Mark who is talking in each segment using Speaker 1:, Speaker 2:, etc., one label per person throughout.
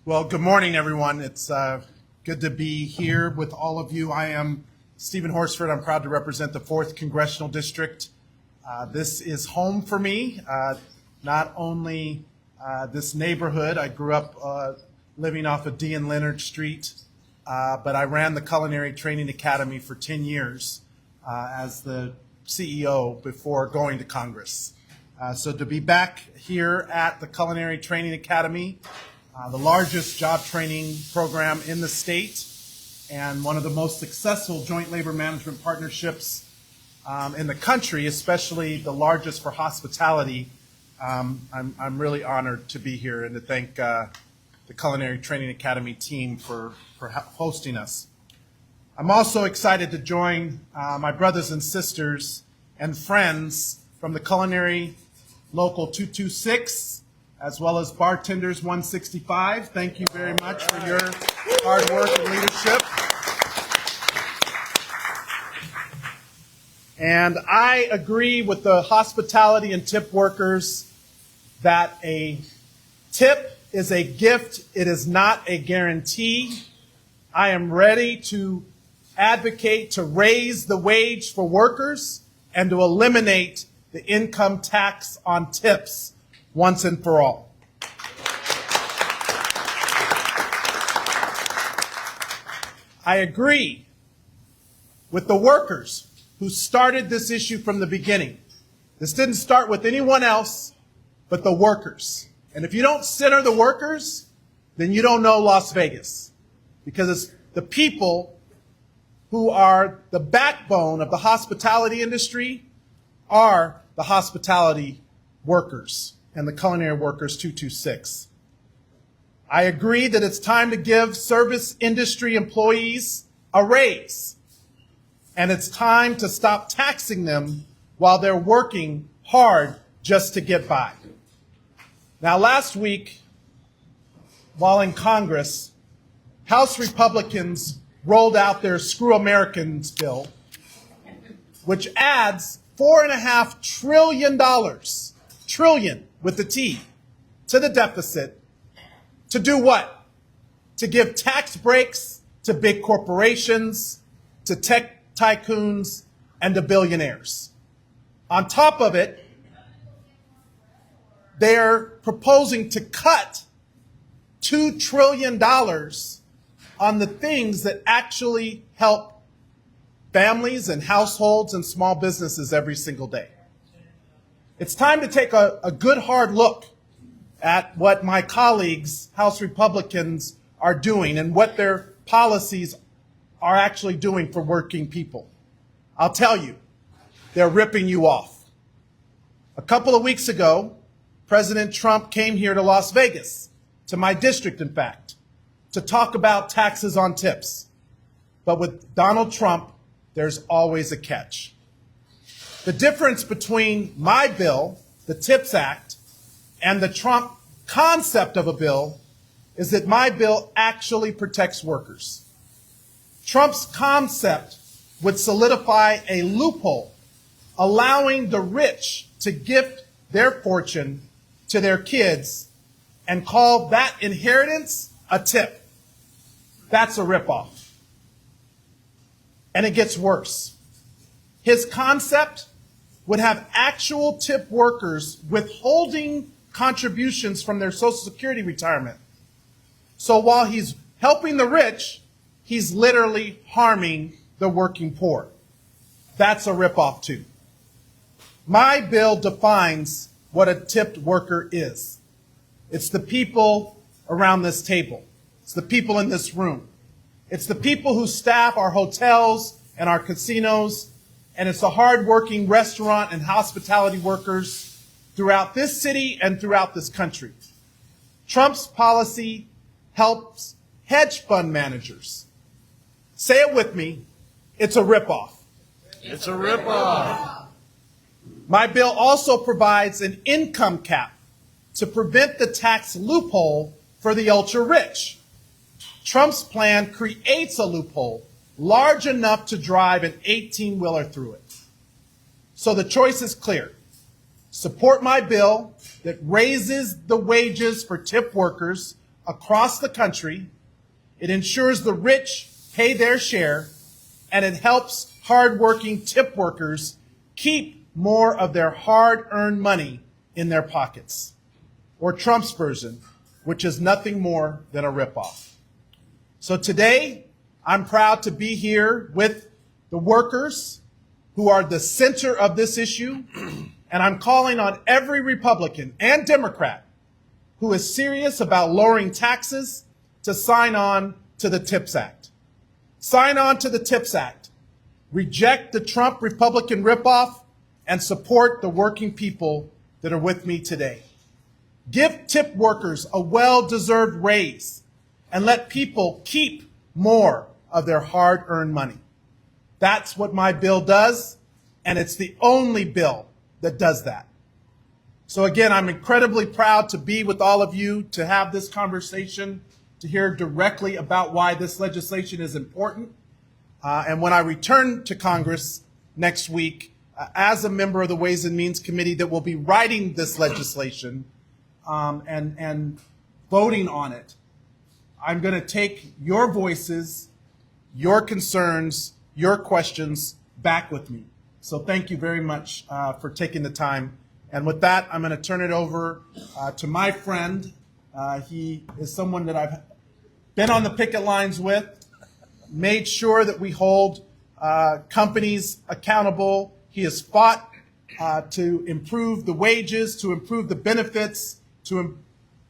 Speaker 1: Well, good morning, everyone. It's good to be here with all of you. I am Steven Horsford. I'm proud to represent the 4th Congressional District. This is home for me, not only this neighborhood. I grew up living off of D and Leonard Street, but I ran the Culinary Training Academy for 10 years as the CEO before going to Congress. So to be back here at the Culinary Training Academy, the largest job training program in the state and one of the most successful joint labor management partnerships in the country, especially the largest for hospitality. I'm really honored to be here and to thank the Culinary Training Academy team for hosting us. I'm also excited to join my brothers and sisters and friends from the Culinary Local 226, as well as Bartenders 165. Thank you very much for your hard work and leadership. And I agree with the hospitality and tip workers that a tip is a gift. It is not a guarantee. I am ready to advocate to raise the wage for workers and to eliminate the income tax on tips once and for all. I agree with the workers who started this issue from the beginning. This didn't start with anyone else but the workers. And if you don't center the workers, then you don't know Las Vegas, because it's the people who are the backbone of the hospitality industry are the hospitality workers and the Culinary Workers 226. I agree that it's time to give service industry employees a raise, and it's time to stop taxing them while they're working hard just to get by. Now, last week, while in Congress, House Republicans rolled out their Screw Americans bill, which adds $4.5 trillion, trillion with the T, to the deficit. To do what? To give tax breaks to big corporations, to tech tycoons, and to billionaires. On top of it, they're proposing to cut $2 trillion on the things that actually help families and households and small businesses every single day. It's time to take a good hard look at what my colleagues, House Republicans, are doing and what their policies are actually doing for working people. I'll tell you, they're ripping you off. A couple of weeks ago, President Trump came here to Las Vegas, to my district, in fact, to talk about taxes on tips. But with Donald Trump, there's always a catch. The difference between my bill, the TIPS Act, and the Trump concept of a bill is that my bill actually protects workers. Trump's concept would solidify a loophole, allowing the rich to gift their fortune to their kids and call that inheritance a tip. That's a ripoff. And it gets worse. His concept would have actual tip workers withholding contributions from their Social Security retirement. So while he's helping the rich, he's literally harming the working poor. That's a ripoff too. My bill defines what a tipped worker is. It's the people around this table. It's the people in this room. It's the people who staff our hotels and our casinos, and it's the hardworking restaurant and hospitality workers throughout this city and throughout this country. Trump's policy helps hedge fund managers. Say it with me, it's a ripoff.
Speaker 2: It's a ripoff.
Speaker 1: My bill also provides an income cap to prevent the tax loophole for the ultra-rich. Trump's plan creates a loophole large enough to drive an 18-wheeler through it. So the choice is clear. Support my bill that raises the wages for tip workers across the country. It ensures the rich pay their share, and it helps hardworking tip workers keep more of their hard-earned money in their pockets. Or Trump's version, which is nothing more than a ripoff. So today, I'm proud to be here with the workers who are the center of this issue, and I'm calling on every Republican and Democrat who is serious about lowering taxes to sign on to the TIPS Act. Sign on to the TIPS Act. Reject the Trump Republican ripoff and support the working people that are with me today. Give tip workers a well-deserved raise and let people keep more of their hard-earned money. That's what my bill does, and it's the only bill that does that. So again, I'm incredibly proud to be with all of you, to have this conversation, to hear directly about why this legislation is important. And when I return to Congress next week, as a member of the Ways and Means Committee that will be writing this legislation and voting on it, I'm going to take your voices, your concerns, your questions back with me. So thank you very much for taking the time. And with that, I'm going to turn it over to my friend. He is someone that I've been on the picket lines with, made sure that we hold companies accountable. He has fought to improve the wages, to improve the benefits, to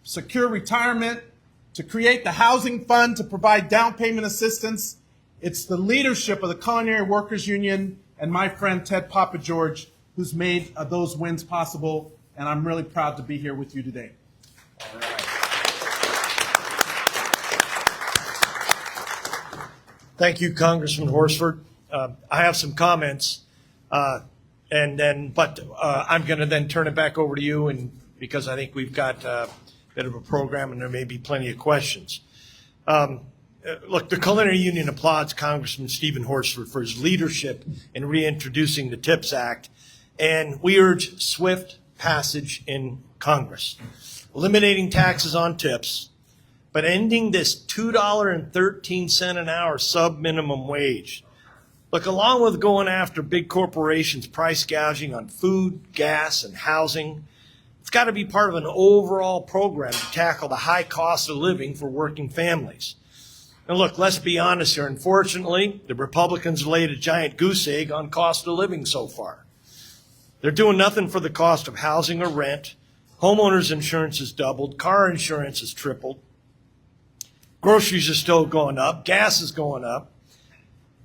Speaker 1: secure retirement, to create the housing fund, to provide down payment assistance. It's the leadership of the Culinary Workers Union and my friend Ted Papageorge who's made those wins possible, and I'm really proud to be here with you today.
Speaker 2: All right. Thank you, Congressman Horsford. I have some comments, but I'm going to then turn it back over to you, and because I think we've got a bit of a program and there may be plenty of questions. Look, the Culinary Union applauds Congressman Steven Horsford for his leadership in reintroducing the TIPS Act, and we urge swift passage in Congress, eliminating taxes on tips, but ending this $2.13 an hour sub-minimum wage. Look, along with going after big corporations' price gouging on food, gas, and housing, it's got to be part of an overall program to tackle the high cost of living for working families. And look, let's be honest here. Unfortunately, the Republicans laid a giant goose egg on cost of living so far. They're doing nothing for the cost of housing or rent. Homeowners insurance has doubled. Car insurance has tripled. Groceries are still going up. Gas is going up.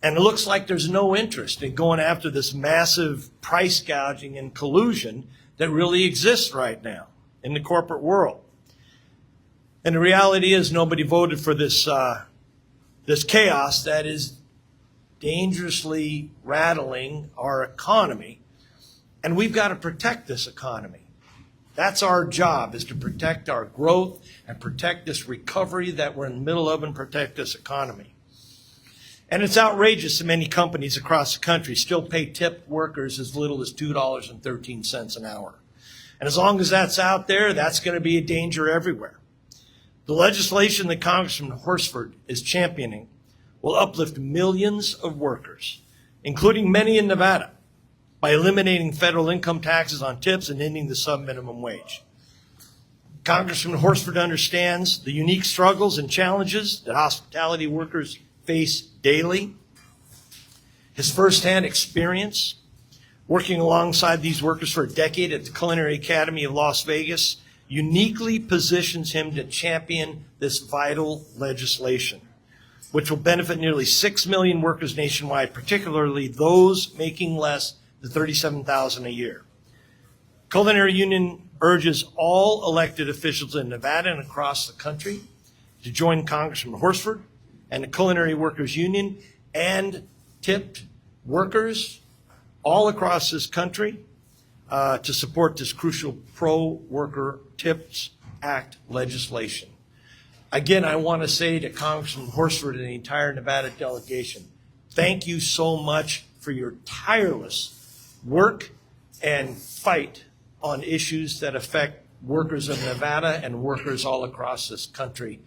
Speaker 2: And it looks like there's no interest in going after this massive price gouging and collusion that really exists right now in the corporate world. And the reality is nobody voted for this chaos that is dangerously rattling our economy. And we've got to protect this economy. That's our job, is to protect our growth and protect this recovery that we're in the middle of and protect this economy. And it's outrageous that many companies across the country still pay tip workers as little as $2.13 an hour. And as long as that's out there, that's going to be a danger everywhere. The legislation that Congressman Horsford is championing will uplift millions of workers, including many in Nevada, by eliminating federal income taxes on tips and ending the sub-minimum wage. Congressman Horsford understands the unique struggles and challenges that hospitality workers face daily. His firsthand experience working alongside these workers for a decade at the Culinary Academy of Las Vegas uniquely positions him to champion this vital legislation, which will benefit nearly 6 million workers nationwide, particularly those making less than $37,000 a year. Culinary Union urges all elected officials in Nevada and across the country to join Congressman Horsford and the Culinary Workers Union and tipped workers all across this country to support this crucial pro-worker TIPS Act legislation. Again, I want to say to Congressman Horsford and the entire Nevada delegation, thank you so much for your tireless work and fight on issues that affect workers of Nevada and workers all across this country.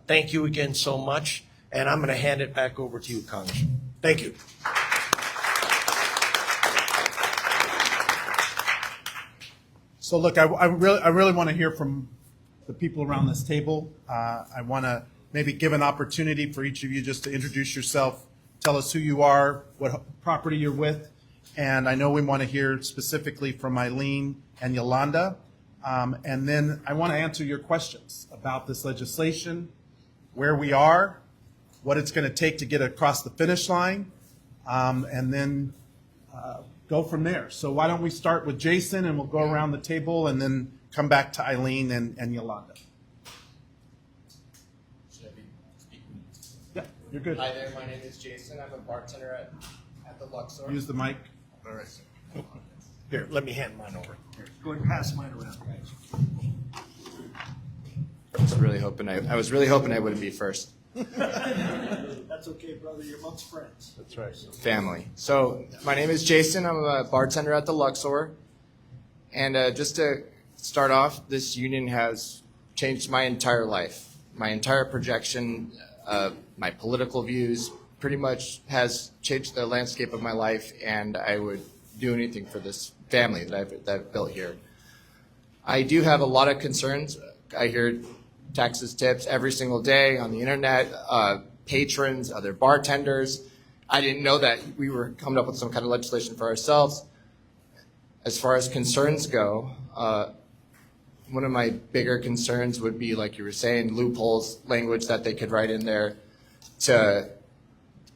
Speaker 2: Thank you again so much, and I'm going to hand it back over to you, Congressman. Thank you.
Speaker 1: So look, I really want to hear from the people around this table. I want to maybe give an opportunity for each of you just to introduce yourself, tell us who you are, what property you're with, and I know we want to hear specifically from Eileen and Yolanda, and then I want to answer your questions about this legislation, where we are, what it's going to take to get across the finish line, and then go from there. So why don't we start with Jason, and we'll go around the table and then come back to Eileen and Yolanda.
Speaker 3: Should I be speaking?
Speaker 1: Yeah, you're good.
Speaker 3: Hi there, my name is Jason. I'm a bartender at the Luxor.
Speaker 1: Use the mic.
Speaker 3: All right.
Speaker 2: Here, let me hand mine over. Here, go ahead and pass mine around, guys.
Speaker 3: I was really hoping I wouldn't be first.
Speaker 2: That's okay, brother. You're amongst friends.
Speaker 1: That's right.
Speaker 3: Family. So my name is Jason. I'm a bartender at the Luxor. And just to start off, this union has changed my entire life. My entire projection, my political views, pretty much has changed the landscape of my life, and I would do anything for this family that I've built here. I do have a lot of concerns. I hear taxes, tips every single day on the internet, patrons, other bartenders. I didn't know that we were coming up with some kind of legislation for ourselves. As far as concerns go, one of my bigger concerns would be, like you were saying, loopholes, language that they could write in there to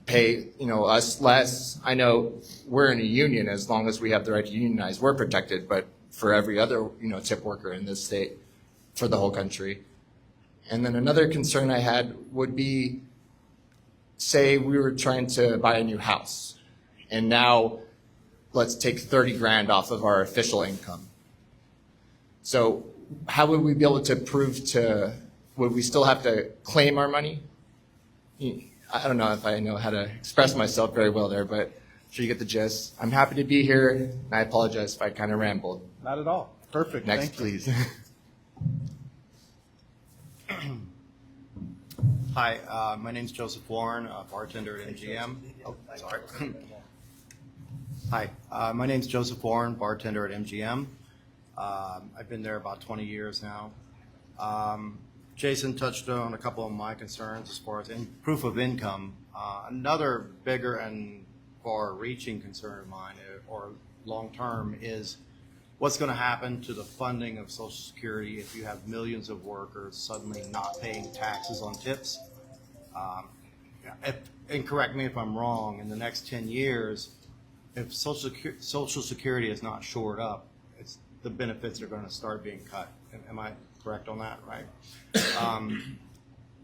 Speaker 3: pay, us less. I know we're in a union. As long as we have the right to unionize, we're protected. But for every other, tip worker in this state, for the whole country. And then another concern I had would be, say we were trying to buy a new house, and now let's take 30 grand off of our official income. So how would we be able to prove would we still have to claim our money? I don't know if I know how to express myself very well there, but I'm sure you get the gist. I'm happy to be here, and I apologize if I kind of rambled.
Speaker 1: Not at all. Perfect.
Speaker 3: Next,
Speaker 1: Thank you.
Speaker 3: please.
Speaker 4: Hi, my name's Joseph Warren, a bartender at MGM. Oh, sorry. Hi, my name's Joseph Warren, bartender at MGM. I've been there about 20 years now. Jason touched on a couple of my concerns as far as proof of income. Another bigger and far-reaching concern of mine, or long-term, is what's going to happen to the funding of Social Security if you have millions of workers suddenly not paying taxes on tips. And correct me if I'm wrong, in the next 10 years, if Social Security is not shored up, the benefits are going to start being cut. Am I correct on that, right?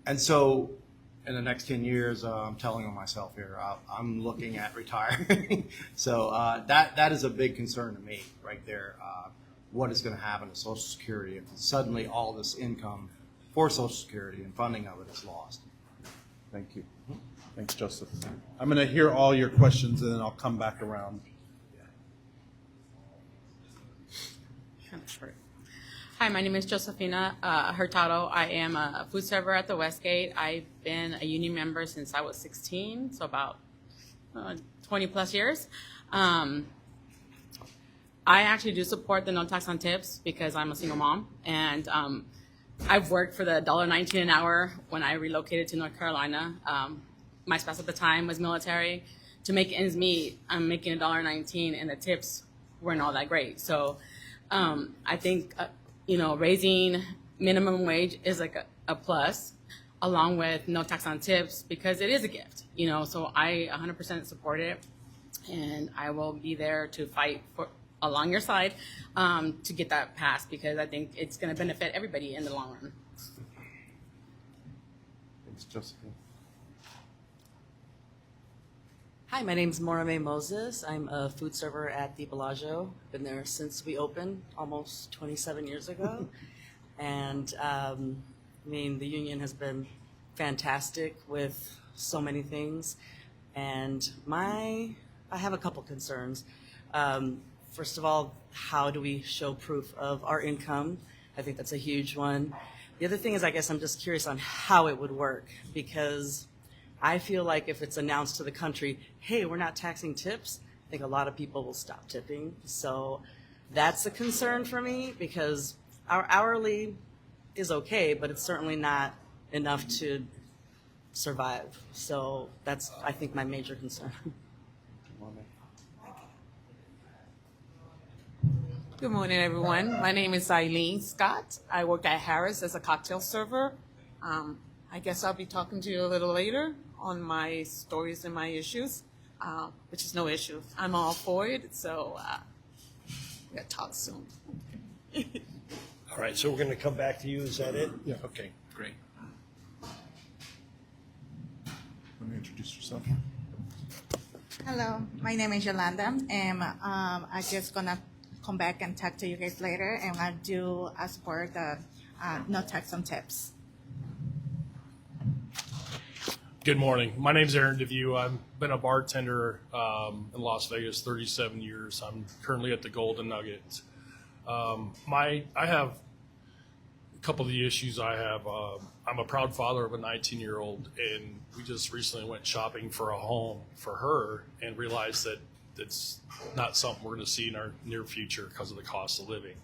Speaker 4: And so in the next 10 years, I'm telling on myself here, I'm looking at retiring. So that is a big concern to me right there. What is going to happen to Social Security if suddenly all this income for Social Security and funding of it is lost?
Speaker 1: Thank you. Thanks, Joseph. I'm going to hear all your questions, and then I'll come back around.
Speaker 5: Hi, my name is Josefina Hurtado. I am a food server at the Westgate. I've been a union member since I was 16, so about 20 plus years. I actually do support the no tax on tips because I'm a single mom, and I've worked for the $1.19 an hour when I relocated to North Carolina. My spouse at the time was military. To make ends meet, I'm making $1.19, and the tips weren't all that great. So I think raising minimum wage is like a plus, along with no tax on tips, because it is a gift. So I 100% support it, and I will be there to fight along your side to get that passed, because I think it's going to benefit everybody in the long run.
Speaker 1: Thanks, Josephine.
Speaker 6: Hi, my name is Morame Moses. I'm a food server at the Bellagio. Been there since we opened almost 27 years ago. And the union has been fantastic with so many things. And I have a couple concerns. first of all, how do we show proof of our income? I think that's a huge one. The other thing is, I guess I'm just curious on how it would work, because I feel like if it's announced to the country, hey, we're not taxing tips, I think a lot of people will stop tipping. So that's a concern for me, because our hourly is okay, but it's certainly not enough to survive. So that's, I think, my major concern.
Speaker 7: Good morning, everyone. My name is Eileen Scott. I work at Harris as a cocktail server. I guess I'll be talking to you a little later on my stories and my issues, which is no issue. I'm all for it, so we'll talk soon.
Speaker 2: All right, so we're going to come back to you. Is that it? Yeah. Okay, great.
Speaker 1: Let me introduce yourself.
Speaker 8: Hello, my name is Yolanda, and I'm just gonna come back and talk to you guys later, and I do support the no tax on tips.
Speaker 9: Good morning. My name's Aaron DeVue. I've been a bartender in Las Vegas 37 years. I'm currently at the Golden Nugget. I have a couple of the issues I have. I'm a proud father of a 19-year-old, and we just recently went shopping for a home for her and realized that it's not something we're going to see in our near future because of the cost of living.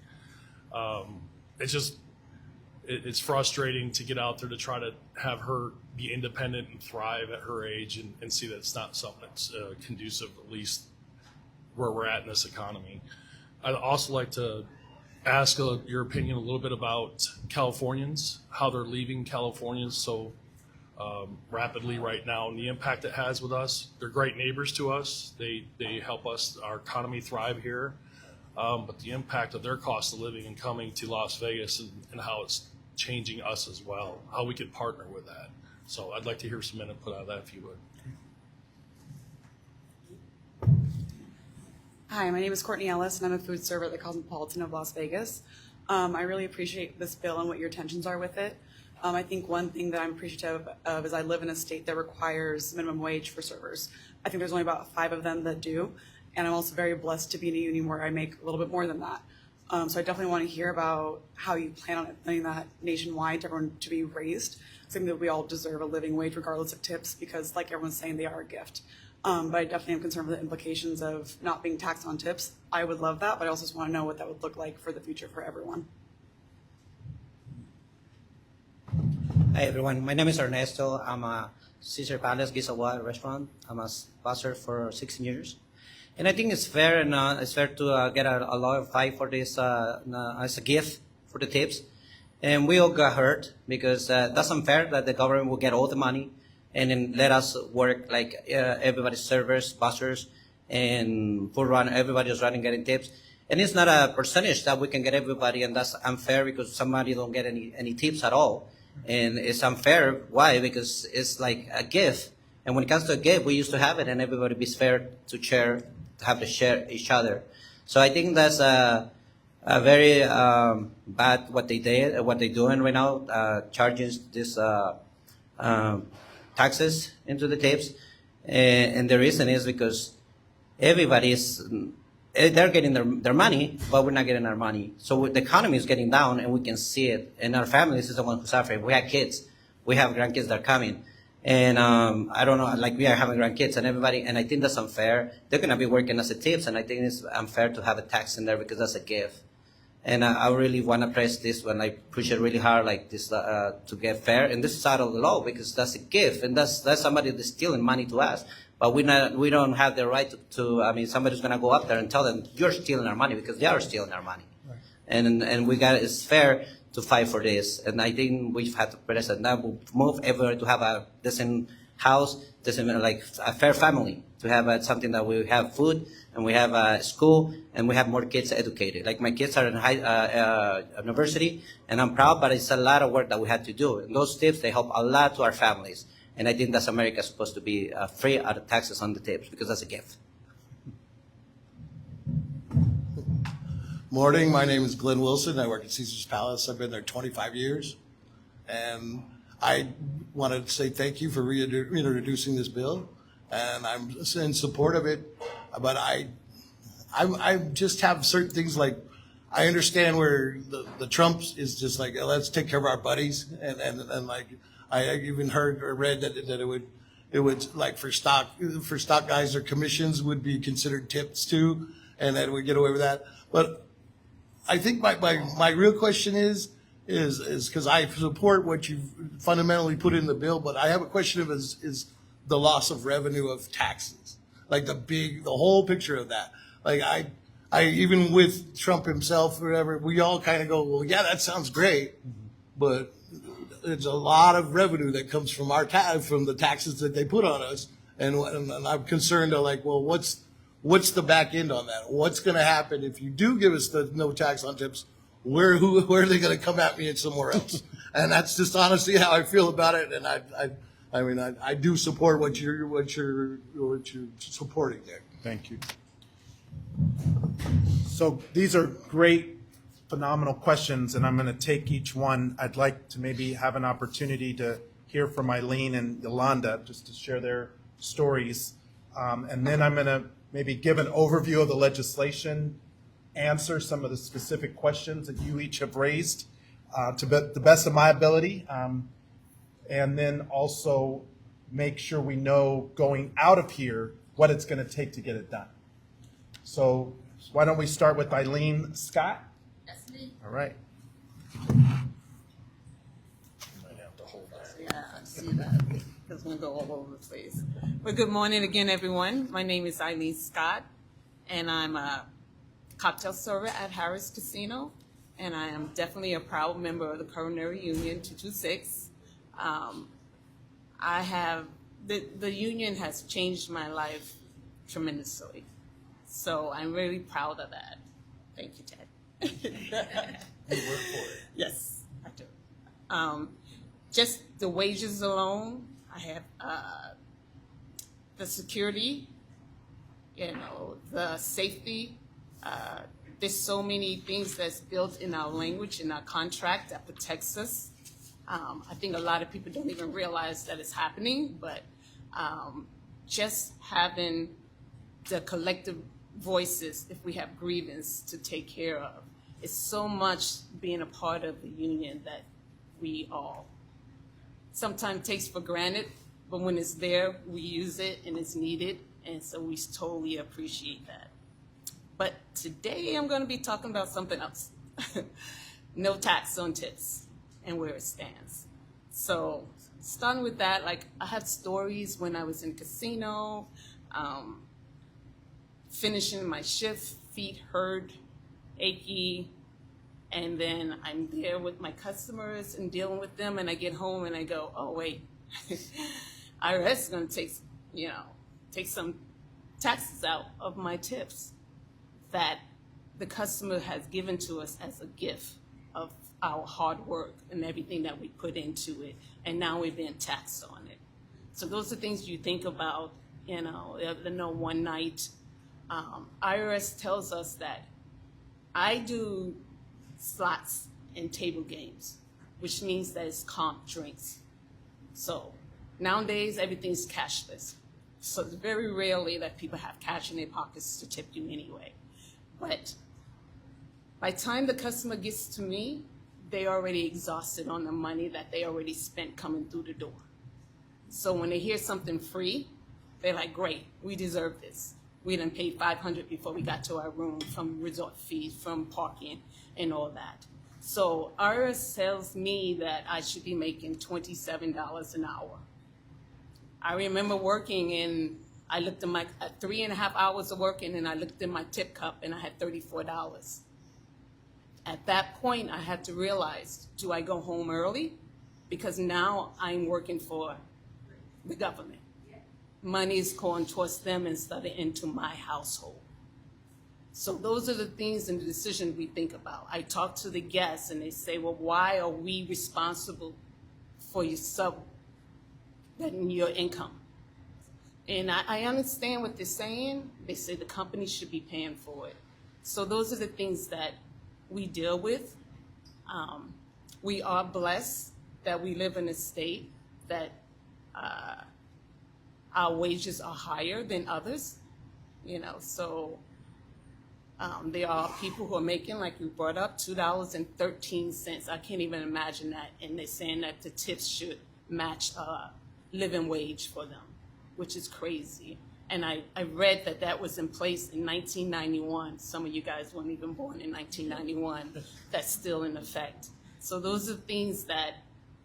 Speaker 9: It's frustrating to get out there to try to have her be independent and thrive at her age and see that it's not something that's conducive, at least where we're at in this economy. I'd also like to ask your opinion a little bit about Californians, how they're leaving California so rapidly right now, and the impact it has with us. They're great neighbors to us. They help us, our economy, thrive here. But the impact of their cost of living and coming to Las Vegas and how it's changing us as well, how we could partner with that. So I'd like to hear some input out of that, if you would.
Speaker 10: Hi, my name is Courtney Ellis, and I'm a food server at the Cosmopolitan of Las Vegas. I really appreciate this bill and what your intentions are with it. I think one thing that I'm appreciative of is I live in a state that requires minimum wage for servers. I think there's only about 5 of them that do, and I'm also very blessed to be in a union where I make a little bit more than that. So I definitely want to hear about how you plan on implementing that nationwide to everyone to be raised. I think that we all deserve a living wage regardless of tips because, like everyone's saying, they are a gift. But I definitely am concerned with the implications of not being taxed on tips. I would love that, but I also just want to know what that would look like for the future for everyone.
Speaker 11: Hi everyone, my name is Ernesto. I'm a Caesar Palace Gisawa restaurant. I'm a buzzer for 16 years. And I think it's fair and it's fair to get a lot of fight for this as a gift for the tips. And we all got hurt because that's unfair that the government will get all the money and then let us work like everybody's servers, buzzers, and food run, everybody's running getting tips. And it's not a percentage that we can get everybody, and that's unfair because somebody don't get any tips at all. And it's unfair. Why? Because it's like a gift. And when it comes to a gift, we used to have it, and everybody be fair to share, have to share each other. So I think that's a very bad what they did, what they're doing right now, charging this taxes into the tips. And the reason is because they're getting their money, but we're not getting our money. So the economy is getting down, and we can see it. And our families is the one who's suffering. We have kids. We have grandkids that are coming. And I don't know, like we are having grandkids and everybody, and I think that's unfair. They're going to be working as a tips, and I think it's unfair to have a tax in there because that's a gift. And I really want to press this when I push it really hard like this to get fair. And this is out of the law because that's a gift, and that's somebody that's stealing money to us. But we don't have the right to I mean, somebody's going to go up there and tell them, you're stealing our money because they are stealing our money. Right. And it's fair to fight for this. And I think we've had to press it. Now we'll move everywhere to have a decent house, decent, like a fair family, to have something that we have food and we have a school and we have more kids educated. Like my kids are in university and I'm proud, but it's a lot of work that we had to do. And those tips, they help a lot to our families. And I think that's America supposed to be free out of taxes on the tips because that's a gift.
Speaker 12: Morning, my name is Glenn Wilson. I work at Caesar's Palace. I've been there 25 years. And I wanted to say thank you for reintroducing this bill. And I'm in support of it. But I I just have certain things like, I understand where the Trumps is just like, let's take care of our buddies. And like, I even heard or read that it would like for stock guys, their commissions would be considered tips too. And that we get away with that. But I think my real question is because I support what you've fundamentally put in the bill, but I have a question of is the loss of revenue of taxes, like the whole picture of that. Like I even with Trump himself or whatever, we all kind of go, well, yeah, that sounds great, but it's a lot of revenue that comes from from the taxes that they put on us, and I'm concerned of like, well, what's the back end on that? What's going to happen if you do give us the no tax on tips? Where are they going to come at me and somewhere else? And that's just honestly how I feel about it. And I mean, I do support what you're supporting there.
Speaker 1: Thank you. So these are great, phenomenal questions, and I'm going to take each one. I'd like to maybe have an opportunity to hear from Eileen and Yolanda just to share their stories. And then I'm going to maybe give an overview of the legislation, answer some of the specific questions that you each have raised to the best of my ability, and then also make sure we know going out of here what it's going to take to get it done. So why don't we start with Eileen Scott?
Speaker 5: That's me.
Speaker 1: All right.
Speaker 7: Yeah, I see that. Because we're going to go all over the place. Well, good morning again, everyone. My name is Eileen Scott, and I'm a cocktail server at Harris Casino, and I am definitely a proud member of the Culinary Union 226. The union has changed my life tremendously, so I'm really proud of that. Thank you, Ted.
Speaker 12: You work for it.
Speaker 7: Yes, I do. Just the wages alone, I have the security, the safety. There's so many things that's built in our language, in our contract that protects us. I think a lot of people don't even realize that it's happening, but just having the collective voices, if we have grievance to take care of, it's so much being a part of the union that we all sometimes takes for granted, but when it's there, we use it and it's needed, and so we totally appreciate that. But today I'm going to be talking about something else. No tax on tips and where it stands. So starting with that, like I had stories when I was in casino, finishing my shift, feet hurt, achy, and then I'm there with my customers and dealing with them, and I get home and I go, oh wait, IRS is going to take some taxes out of my tips that the customer has given to us as a gift of our hard work and everything that we put into it, and now we're being taxed on it. So those are things you think about, one night. IRS tells us that I do slots and table games, which means that it's comp drinks. So nowadays, everything's cashless. So it's very rarely that people have cash in their pockets to tip you anyway. But by the time the customer gets to me, they already exhausted on the money that they already spent coming through the door. So when they hear something free, they're like, great, we deserve this. We done paid $500 before we got to our room from resort fees, from parking, and all that. So IRS tells me that I should be making $27 an hour. I remember working and I looked at my 3.5 hours of working, and I looked in my tip cup and I had $34. At that point, I had to realize, do I go home early? Because now I'm working for the government. Money is going towards them instead of into my household. So those are the things and the decisions we think about. I talk to the guests and they say, well, why are we responsible for your your income? And I understand what they're saying. They say the company should be paying for it. So those are the things that we deal with. We are blessed that we live in a state that our wages are higher than others, so There are people who are making, like you brought up, $2.13. I can't even imagine that. And they're saying that the tips should match living wage for them, which is crazy. And I read that that was in place in 1991. Some of you guys weren't even born in 1991. That's still in effect. So those are things that,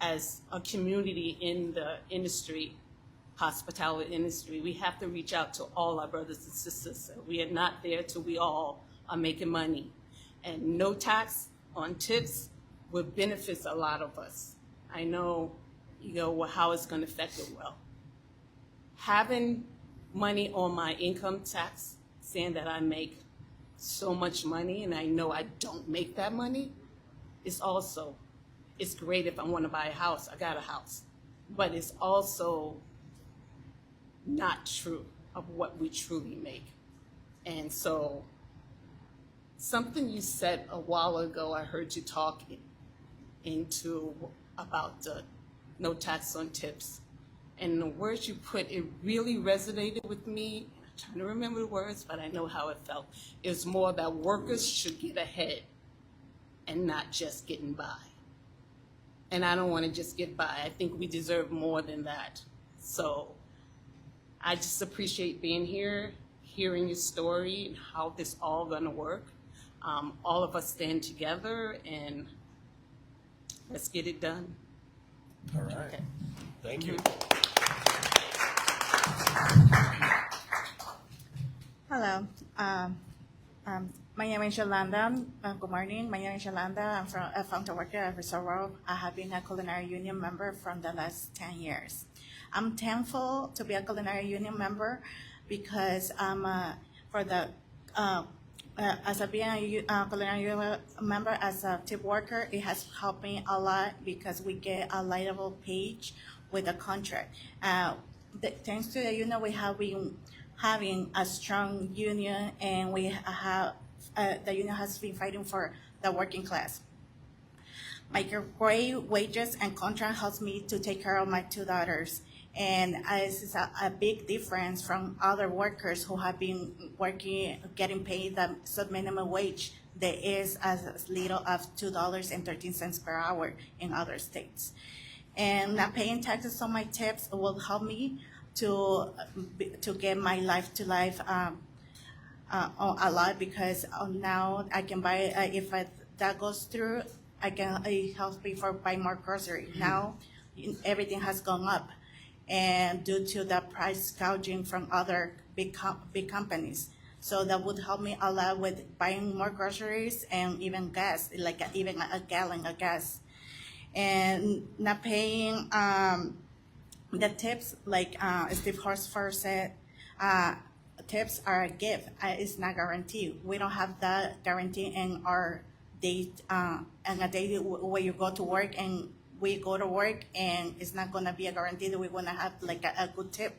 Speaker 7: as a community in the industry, hospitality industry, we have to reach out to all our brothers and sisters. We are not there till we all are making money. And no tax on tips would benefit a lot of us. I know, how it's going to affect it well. Having money on my income tax, saying that I make so much money and I know I don't make that money, it's great if I want to buy a house, I got a house. But it's also not true of what we truly make. And so something you said a while ago, I heard you talking about the no tax on tips. And the words you put, it really resonated with me. I'm trying to remember the words, but I know how it felt. It was more that workers should get ahead and not just getting by. And I don't want to just get by. I think we deserve more than that. So I just appreciate being here, hearing your story and how this all gonna work. All of us stand together and let's get it done.
Speaker 2: All right.
Speaker 7: Okay.
Speaker 2: Thank you.
Speaker 8: Hello. My name is Yolanda. Good morning. My name is Yolanda. I'm from a fountain worker at Resort World. I have been a Culinary Union member from the last 10 years. I'm thankful to be a Culinary Union member because as a being a Culinary Union member, as a tip worker, it has helped me a lot because we get a lightable page with a contract. Thanks to the union, we have been having a strong union, and we have the union has been fighting for the working class. My great wages and contract helps me to take care of my two daughters. And this is a big difference from other workers who have been working, getting paid the sub-minimum wage that is as little as $2.13 per hour in other states. And not paying taxes on my tips will help me to get my life to life a lot, because now I can buy, if that goes through, it helps me for buy more grocery. Now everything has gone up, and due to the price gouging from other big companies. So that would help me a lot with buying more groceries and even gas, like even a gallon of gas. And not paying the tips, like Steve Horsford said, tips are a gift. It's not guaranteed. We don't have that guarantee in our date, and a day where you go to work, and we go to work, and it's not gonna be a guarantee that we're gonna have like a good tip.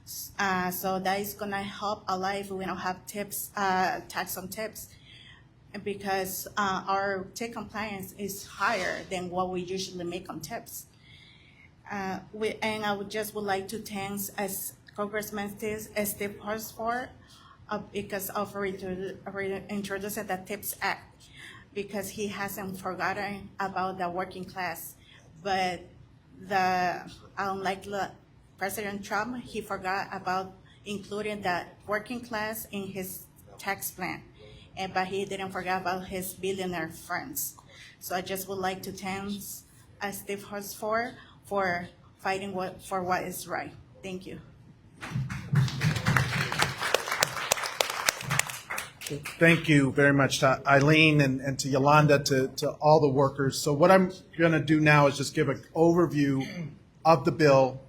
Speaker 8: So that is gonna help a lot if we don't have tips, tax on tips, because our tip compliance is higher than what we usually make on tips. And I would like to thank Congressman Steve Horsford because of introducing the Tips Act, because he hasn't forgotten about the working class. But unlike President Trump, he forgot about including the working class in his tax plan, but he didn't forget about his billionaire friends. So I just would like to thank Steve Horsford for fighting for what is right. Thank you.
Speaker 1: Thank you very much to Eileen and to Yolanda, to all the workers. So what I'm going to do now is just give an overview of the bill,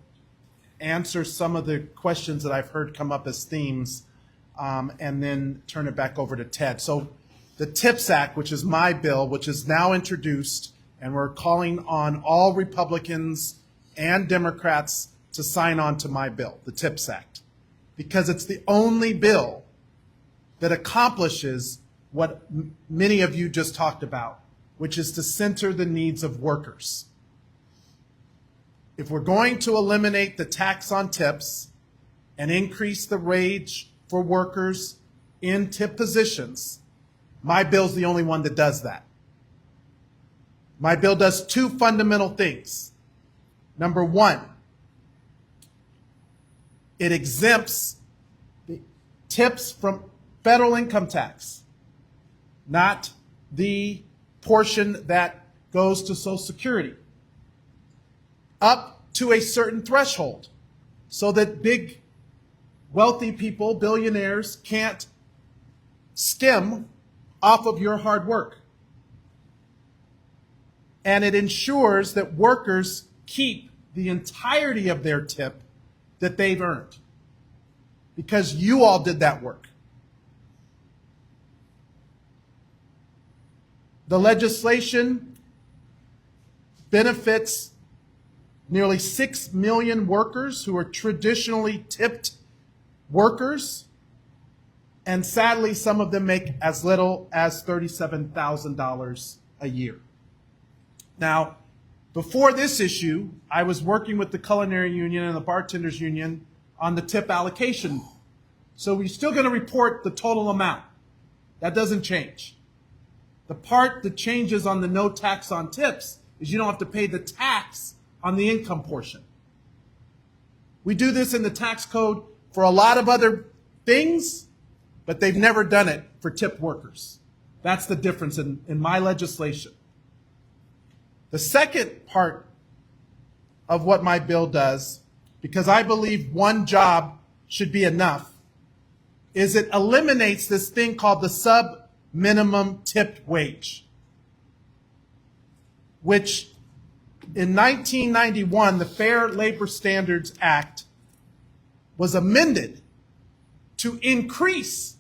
Speaker 1: answer some of the questions that I've heard come up as themes, and then turn it back over to Ted. So the TIPS Act, which is my bill, which is now introduced, and we're calling on all Republicans and Democrats to sign on to my bill, the TIPS Act, because it's the only bill that accomplishes what many of you just talked about, which is to center the needs of workers. If we're going to eliminate the tax on tips and increase the wage for workers in tip positions, my bill's the only one that does that. My bill does two fundamental things. Number one, it exempts the tips from federal income tax, not the portion that goes to Social Security, up to a certain threshold so that big, wealthy people, billionaires, can't skim off of your hard work. And it ensures that workers keep the entirety of their tip that they've earned because you all did that work. The legislation benefits nearly 6 million workers who are traditionally tipped workers, and sadly, some of them make as little as $37,000 a year. Now, before this issue, I was working with the Culinary Union and the Bartenders Union on the tip allocation. So we're still going to report the total amount. That doesn't change. The part that changes on the no tax on tips is you don't have to pay the tax on the income portion. We do this in the tax code for a lot of other things, but they've never done it for tip workers. That's the difference in my legislation. The second part of what my bill does, because I believe one job should be enough, is it eliminates this thing called the sub-minimum tipped wage, which in 1991, the Fair Labor Standards Act was amended to increase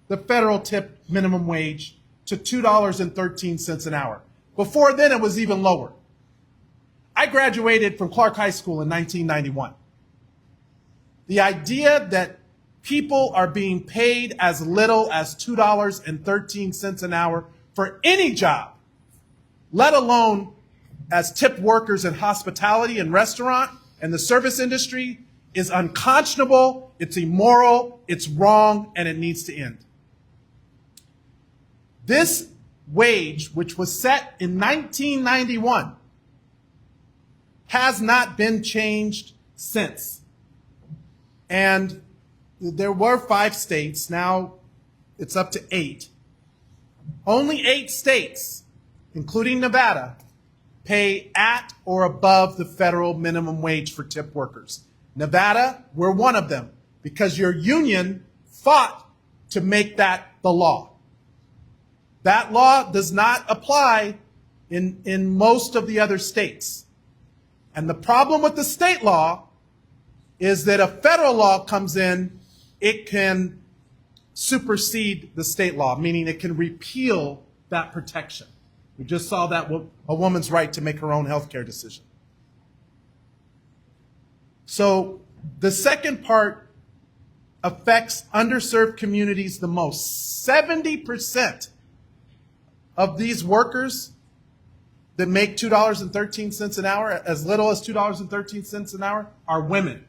Speaker 1: the federal tip minimum wage to $2.13 an hour. Before then, it was even lower. I graduated from Clark High School in 1991. The idea that people are being paid as little as $2.13 an hour for any job, let alone as tip workers in hospitality and restaurant and the service industry, is unconscionable, it's immoral, it's wrong, and it needs to end. This wage, which was set in 1991, has not been changed since. And there were 5 states, now it's up to 8. Only 8 states, including Nevada, pay at or above the federal minimum wage for tip workers. Nevada, we're one of them because your union fought to make that the law. That law does not apply in most of the other states. And the problem with the state law is that a federal law comes in, it can supersede the state law, meaning it can repeal that protection. We just saw that with a woman's right to make her own healthcare decision. So the second part affects underserved communities the most. 70% of these workers that make $2.13 an hour, as little as $2.13 an hour, are women.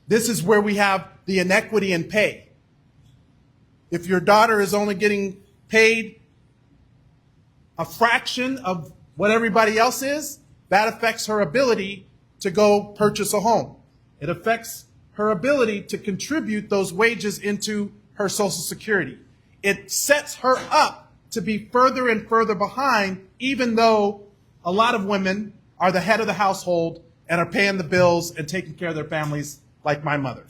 Speaker 1: This is where we have the inequity in pay. If your daughter is only getting paid a fraction of what everybody else is, that affects her ability to go purchase a home. It affects her ability to contribute those wages into her Social Security. It sets her up to be further and further behind, even though a lot of women are the head of the household and are paying the bills and taking care of their families, like my mother.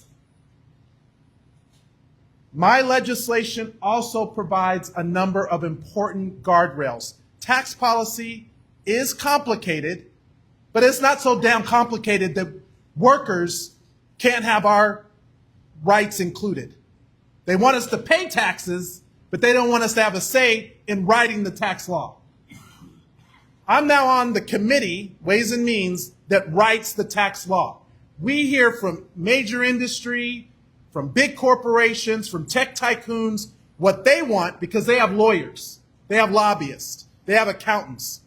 Speaker 1: My legislation also provides a number of important guardrails. Tax policy is complicated, but it's not so damn complicated that workers can't have our rights included. They want us to pay taxes, but they don't want us to have a say in writing the tax law. I'm now on the committee, Ways and Means, that writes the tax law. We hear from major industry, from big corporations, from tech tycoons, what they want because they have lawyers, they have lobbyists, they have accountants.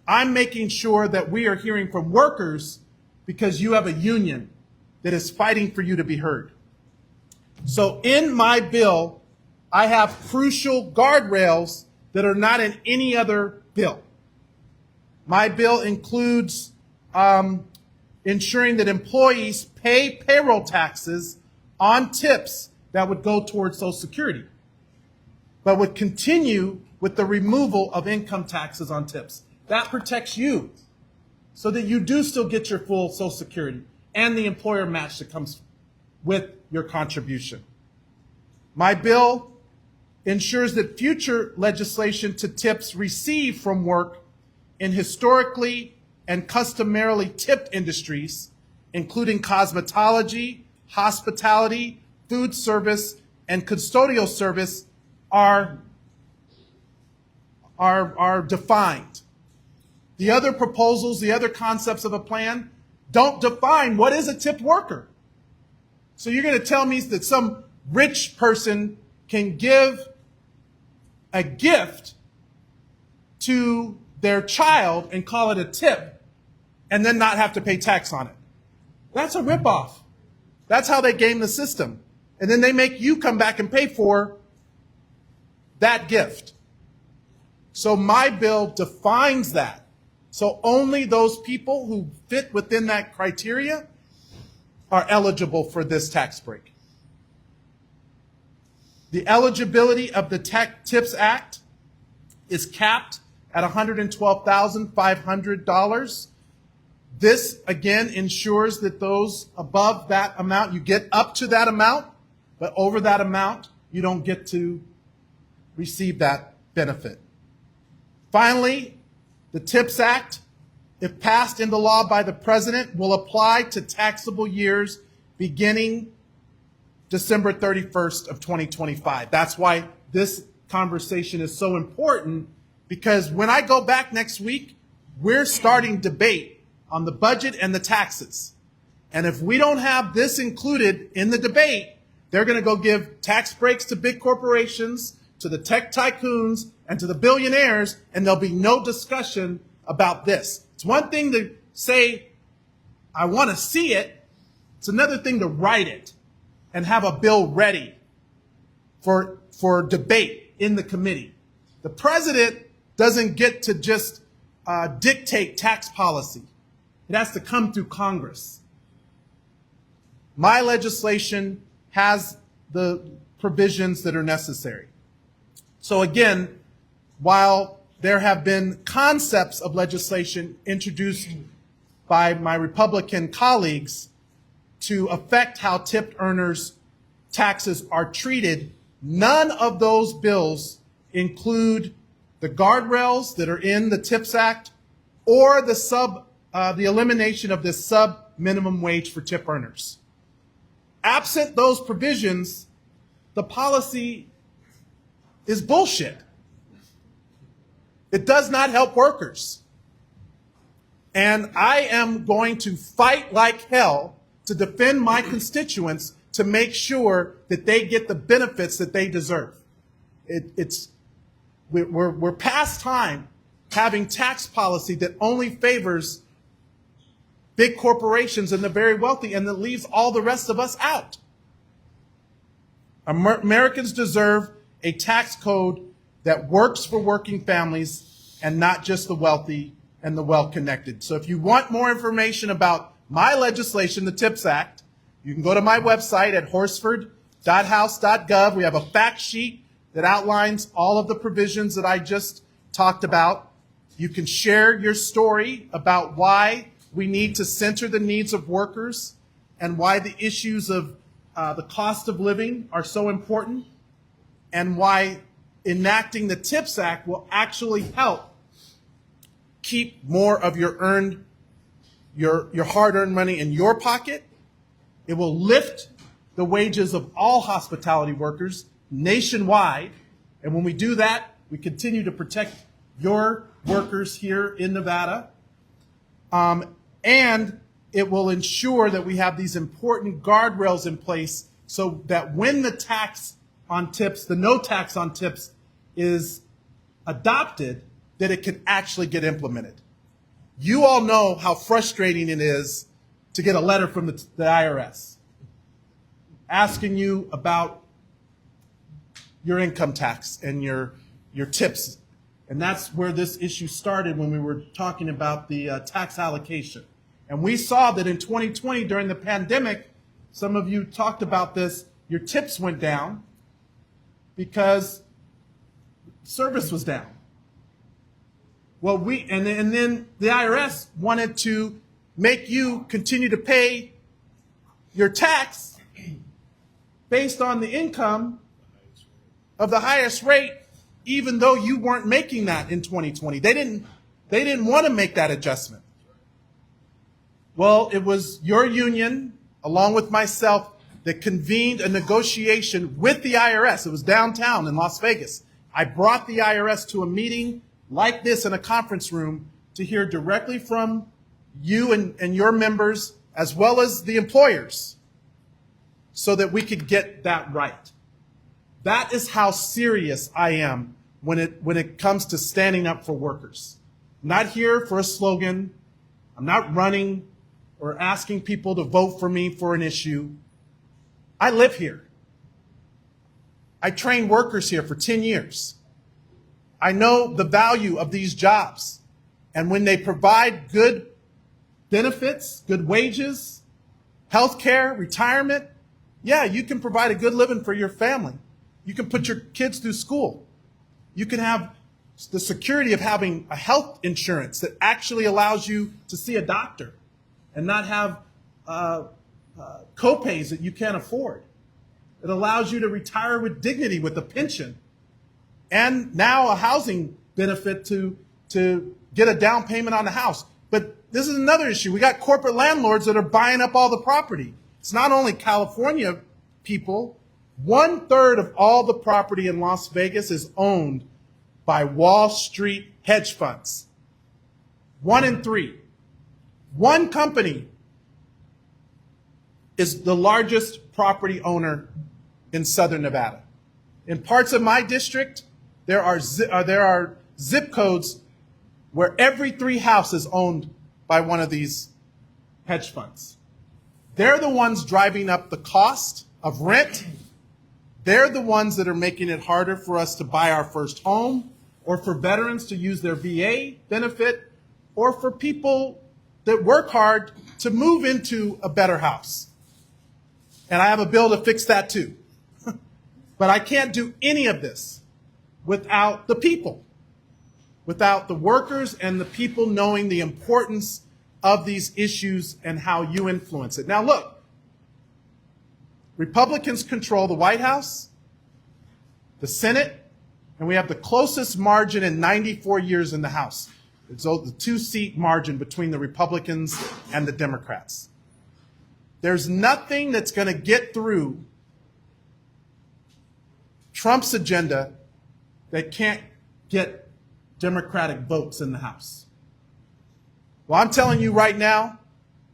Speaker 1: I'm making sure that we are hearing from workers because you have a union that is fighting for you to be heard. So in my bill, I have crucial guardrails that are not in any other bill. My bill includes ensuring that employees pay payroll taxes on tips that would go towards Social Security, but would continue with the removal of income taxes on tips. That protects you so that you do still get your full Social Security and the employer match that comes with your contribution. My bill ensures that future legislation to tips received from work in historically and customarily tipped industries, including cosmetology, hospitality, food service, and custodial service, are defined. The other proposals, the other concepts of a plan don't define what is a tipped worker. So you're going to tell me that some rich person can give a gift to their child and call it a tip and then not have to pay tax on it. That's a ripoff. That's how they game the system. And then they make you come back and pay for that gift. So my bill defines that. So only those people who fit within that criteria are eligible for this tax break. The eligibility of the TIPS Act is capped at $112,500. This, again, ensures that those above that amount, you get up to that amount, but over that amount, you don't get to receive that benefit. Finally, the TIPS Act, if passed into law by the President, will apply to taxable years beginning December 31st of 2025. That's why this conversation is so important, because when I go back next week, we're starting debate on the budget and the taxes. And if we don't have this included in the debate, they're going to go give tax breaks to big corporations, to the tech tycoons, and to the billionaires, and there'll be no discussion about this. It's one thing to say, I want to see it. It's another thing to write it and have a bill ready for debate in the committee. The president doesn't get to just dictate tax policy. It has to come through Congress. My legislation has the provisions that are necessary. So again, while there have been concepts of legislation introduced by my Republican colleagues to affect how tipped earners' taxes are treated, none of those bills include the guardrails that are in the TIPS Act or the elimination of this sub-minimum wage for tip earners. Absent those provisions, the policy is bullshit. It does not help workers. And I am going to fight like hell to defend my constituents to make sure that they get the benefits that they deserve. We're past time having tax policy that only favors big corporations and the very wealthy and that leaves all the rest of us out. Americans deserve a tax code that works for working families and not just the wealthy and the well-connected. So if you want more information about my legislation, the TIPS Act, you can go to my website at horsford.house.gov. We have a fact sheet that outlines all of the provisions that I just talked about. You can share your story about why we need to center the needs of workers and why the issues of the cost of living are so important, and why enacting the TIPS Act will actually help keep more of your hard-earned money in your pocket. It will lift the wages of all hospitality workers nationwide. And when we do that, we continue to protect your workers here in Nevada. And it will ensure that we have these important guardrails in place so that when the tax on tips, the no tax on tips, is adopted, that it can actually get implemented. You all know how frustrating it is to get a letter from the IRS asking you about your income tax and your tips. And that's where this issue started when we were talking about the tax allocation. And we saw that in 2020 during the pandemic, some of you talked about this, your tips went down because service was down. Well, and then the IRS wanted to make you continue to pay your tax based on the income of the highest rate, even though you weren't making that in 2020. They didn't want to make that adjustment. Well, it was your union, along with myself, that convened a negotiation with the IRS. It was downtown in Las Vegas. I brought the IRS to a meeting like this in a conference room to hear directly from you and your members, as well as the employers, so that we could get that right. That is how serious I am when it comes to standing up for workers. I'm not here for a slogan. I'm not running or asking people to vote for me for an issue. I live here. I trained workers here for 10 years. I know the value of these jobs. And when they provide good benefits, good wages, health care, retirement, yeah, you can provide a good living for your family. You can put your kids through school. You can have the security of having a health insurance that actually allows you to see a doctor and not have co-pays that you can't afford. It allows you to retire with dignity with a pension and now a housing benefit to get a down payment on the house. But this is another issue. We got corporate landlords that are buying up all the property. It's not only California people. 1/3 of all the property in Las Vegas is owned by Wall Street hedge funds. 1 in 3. One company is the largest property owner in Southern Nevada. In parts of my district, there are zip codes where every 3 houses owned by one of these hedge funds. They're the ones driving up the cost of rent. They're the ones that are making it harder for us to buy our first home, or for veterans to use their VA benefit, or for people that work hard to move into a better house. And I have a bill to fix that too. But I can't do any of this without the people, without the workers and the people knowing the importance of these issues and how you influence it. Now look, Republicans control the White House, the Senate, and we have the closest margin in 94 years in the House. It's the 2-seat margin between the Republicans and the Democrats. There's nothing that's going to get through Trump's agenda that can't get Democratic votes in the House. Well, I'm telling you right now,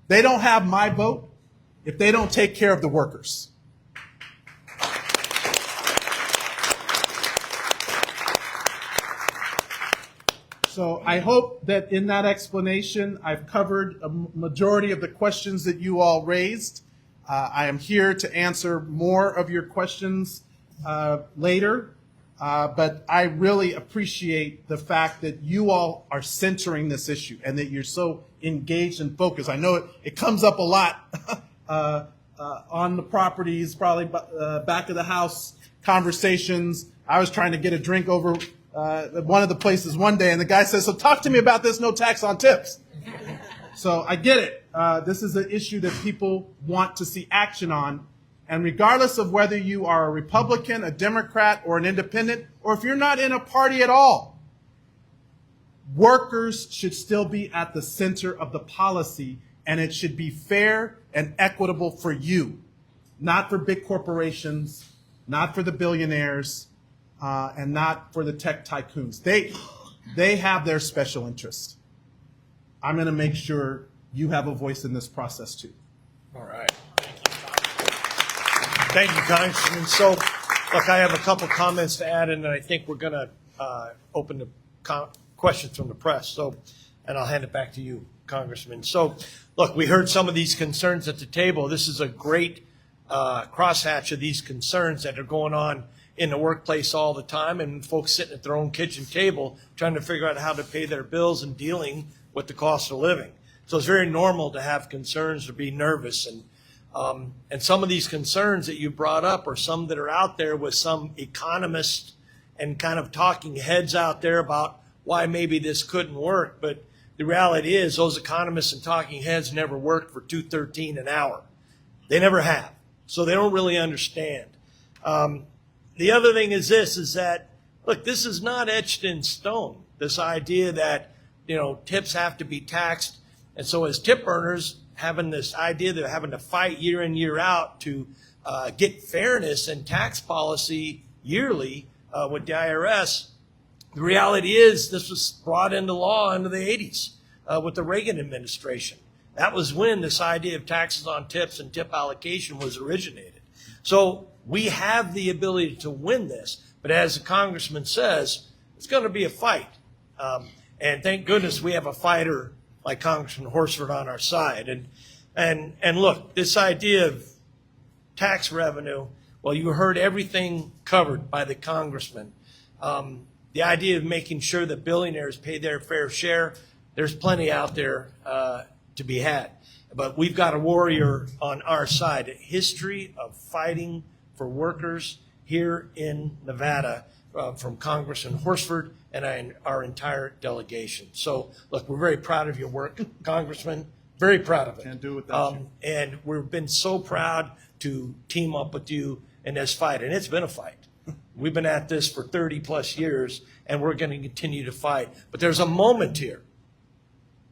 Speaker 1: they don't have my vote if they don't take care of the workers. So I hope that in that explanation, I've covered a majority of the questions that you all raised. I am here to answer more of your questions later, but I really appreciate the fact that you all are centering this issue and that you're so engaged and focused. I know it comes up a lot on the properties, probably back of the house conversations. I was trying to get a drink over one of the places one day, and the guy says, "So talk to me about this no tax on tips." So I get it. This is an issue that people want to see action on. And regardless of whether you are a Republican, a Democrat, or an independent, or if you're not in a party at all, workers should still be at the center of the policy, and it should be fair and equitable for you, not for big corporations, not for the billionaires, and not for the tech tycoons. They have their special interest. I'm going to make sure you have a voice in this process too.
Speaker 2: All right. Thank you, Congressman. So, look, I have a couple comments to add, and then I think we're going to open the questions from the press. So, and I'll hand it back to you, Congressman. So, look, we heard some of these concerns at the table. This is a great crosshatch of these concerns that are going on in the workplace all the time, and folks sitting at their own kitchen table trying to figure out how to pay their bills and dealing with the cost of living. So it's very normal to have concerns or be nervous. And some of these concerns that you brought up are some that are out there with some economists and kind of talking heads out there about why maybe this couldn't work. But the reality is those economists and talking heads never worked for $2.13 an hour. They never have. So they don't really understand. The other thing is this, is that, look, this is not etched in stone, this idea that, tips have to be taxed. And so as tip earners, having this idea that they're having to fight year in, year out to get fairness in tax policy yearly with the IRS, the reality is this was brought into law into the 80s with the Reagan administration. That was when this idea of taxes on tips and tip allocation was originated. So we have the ability to win this, but as the congressman says, it's going to be a fight. And thank goodness we have a fighter like Congressman Horsford on our side. And look, this idea of tax revenue, well, you heard everything covered by the congressman. The idea of making sure that billionaires pay their fair share, there's plenty out there to be had. But we've got a warrior on our side, a history of fighting for workers here in Nevada from Congressman Horsford and our entire delegation. So, look, we're very proud of your work, Congressman, very proud of it.
Speaker 1: Can't do it without you.
Speaker 2: And we've been so proud to team up with you in this fight, and it's been a fight. We've been at this for 30 plus years, and we're going to continue to fight. But there's a moment here.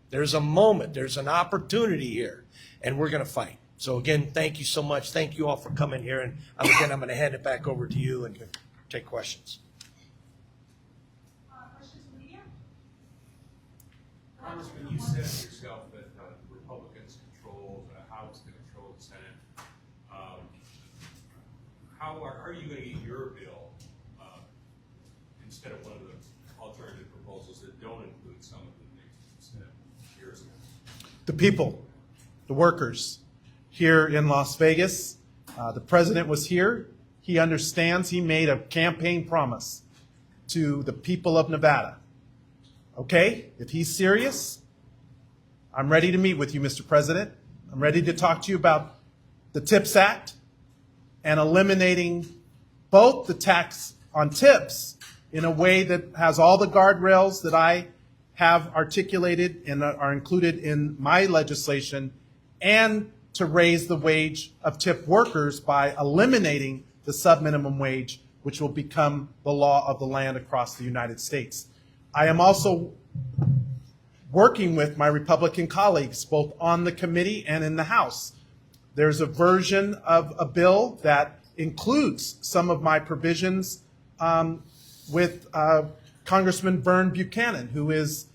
Speaker 2: There's a moment. There's an opportunity here, and we're going to fight. So again, thank you so much. Thank you all for coming here. And again, I'm going to hand it back over to you and take questions.
Speaker 13: Questions from the media?
Speaker 14: Congressman, you said yourself that Republicans control the House, they control the Senate. How are you going to get your bill instead of one of the alternative proposals that don't include some of the things you said years ago?
Speaker 1: The people, the workers here in Las Vegas. The president was here. He understands. He made a campaign promise to the people of Nevada. Okay, if he's serious, I'm ready to meet with you, Mr. President. I'm ready to talk to you about the TIPS Act and eliminating both the tax on tips in a way that has all the guardrails that I have articulated and are included in my legislation, and to raise the wage of tip workers by eliminating the subminimum wage, which will become the law of the land across the United States. I am also working with my Republican colleagues, both on the committee and in the House. There's a version of a bill that includes some of my provisions with Congressman Vern Buchanan, who is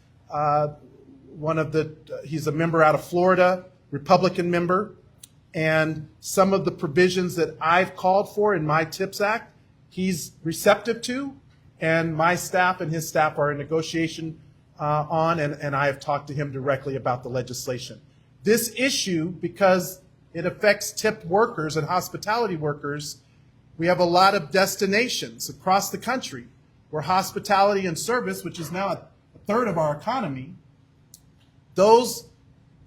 Speaker 1: he's a member out of Florida, Republican member, and some of the provisions that I've called for in my TIPS Act, he's receptive to, and my staff and his staff are in negotiation on, and I have talked to him directly about the legislation. This issue, because it affects tip workers and hospitality workers, we have a lot of destinations across the country where hospitality and service, which is now a third of our economy, those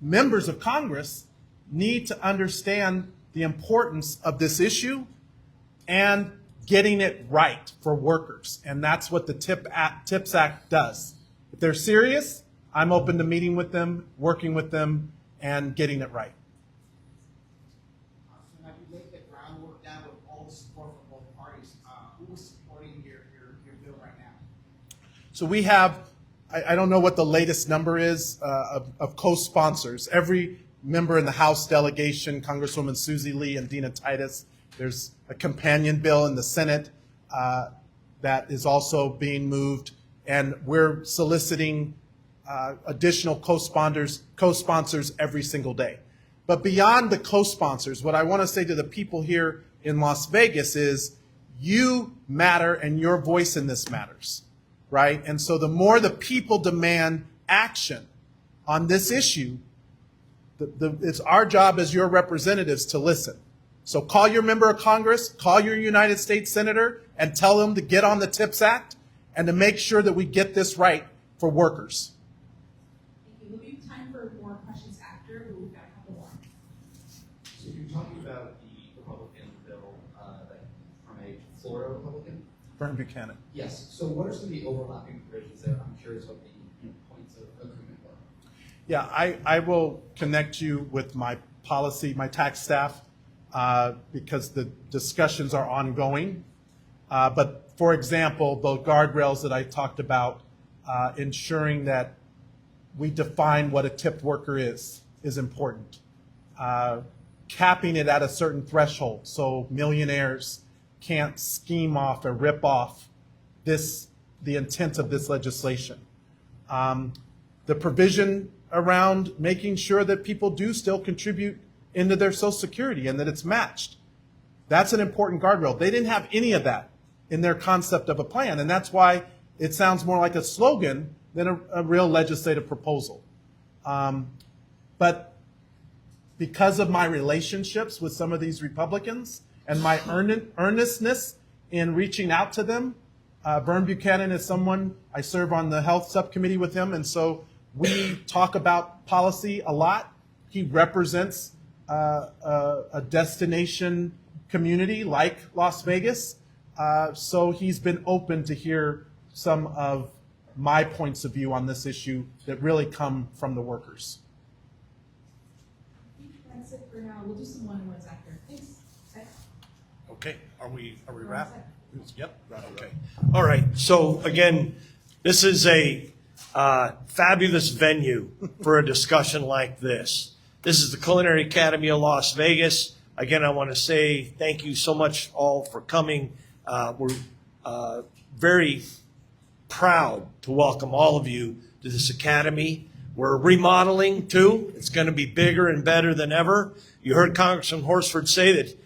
Speaker 1: members of Congress need to understand the importance of this issue and getting it right for workers. And that's what the TIPS Act does. If they're serious, I'm open to meeting with them, working with them, and getting it right.
Speaker 15: So have you laid the groundwork down with all the support from both parties? Who is supporting your bill right now?
Speaker 1: So we have, I don't know what the latest number is of co-sponsors. Every member in the House delegation, Congresswoman Susie Lee and Dina Titus. There's a companion bill in the Senate that is also being moved, and we're soliciting additional co-sponsors every single day. But beyond the co-sponsors, what I want to say to the people here in Las Vegas is you matter and your voice in this matters, right? And so the more the people demand action on this issue, it's our job as your representatives to listen So call your member of Congress, call your United States Senator, and tell them to get on the TIPS Act and to make sure that we get this right for workers.
Speaker 13: Thank you. We'll be time for more questions after, but we've got a couple more.
Speaker 16: So you're talking about the Republican bill from a Florida Republican?
Speaker 1: Vern Buchanan.
Speaker 16: Yes. So what are some of the overlapping provisions there? I'm curious what the points of agreement were.
Speaker 1: Yeah, I will connect you with my tax staff, because the discussions are ongoing. But for example, the guardrails that I talked about, ensuring that we define what a tipped worker is important. Capping it at a certain threshold so millionaires can't scheme off or rip off the intent of this legislation. The provision around making sure that people do still contribute into their Social Security and that it's matched. That's an important guardrail. They didn't have any of that in their concept of a plan, and that's why it sounds more like a slogan than a real legislative proposal. But because of my relationships with some of these Republicans and my earnestness in reaching out to them, Vern Buchanan is someone, I serve on the health subcommittee with him, and so we talk about policy a lot. He represents a destination community like Las Vegas, so he's been open to hear some of my points of view on this issue that really come from the workers.
Speaker 13: That's it for now. We'll do some one-on-ones after. Thanks. Okay.
Speaker 2: Okay, are we wrapped? Yep, okay. All right, so again, this is a fabulous venue for a discussion like this. This is the Culinary Academy of Las Vegas. Again, I want to say thank you so much all for coming. We're very proud to welcome all of you to this academy. We're remodeling too. It's going to be bigger and better than ever. You heard Congressman Horsford say that,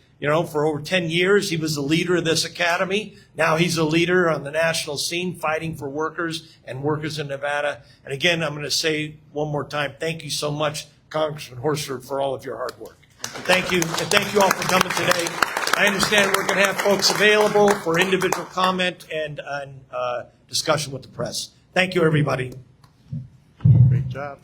Speaker 2: for over 10 years, he was the leader of this academy. Now he's a leader on the national scene, fighting for workers and workers in Nevada. And again, I'm going to say one more time, thank you so much, Congressman Horsford, for all of your hard work. Thank you, and thank you all for coming today. I understand we're going to have folks available for individual comment and discussion with the press. Thank you, everybody.
Speaker 1: Great job.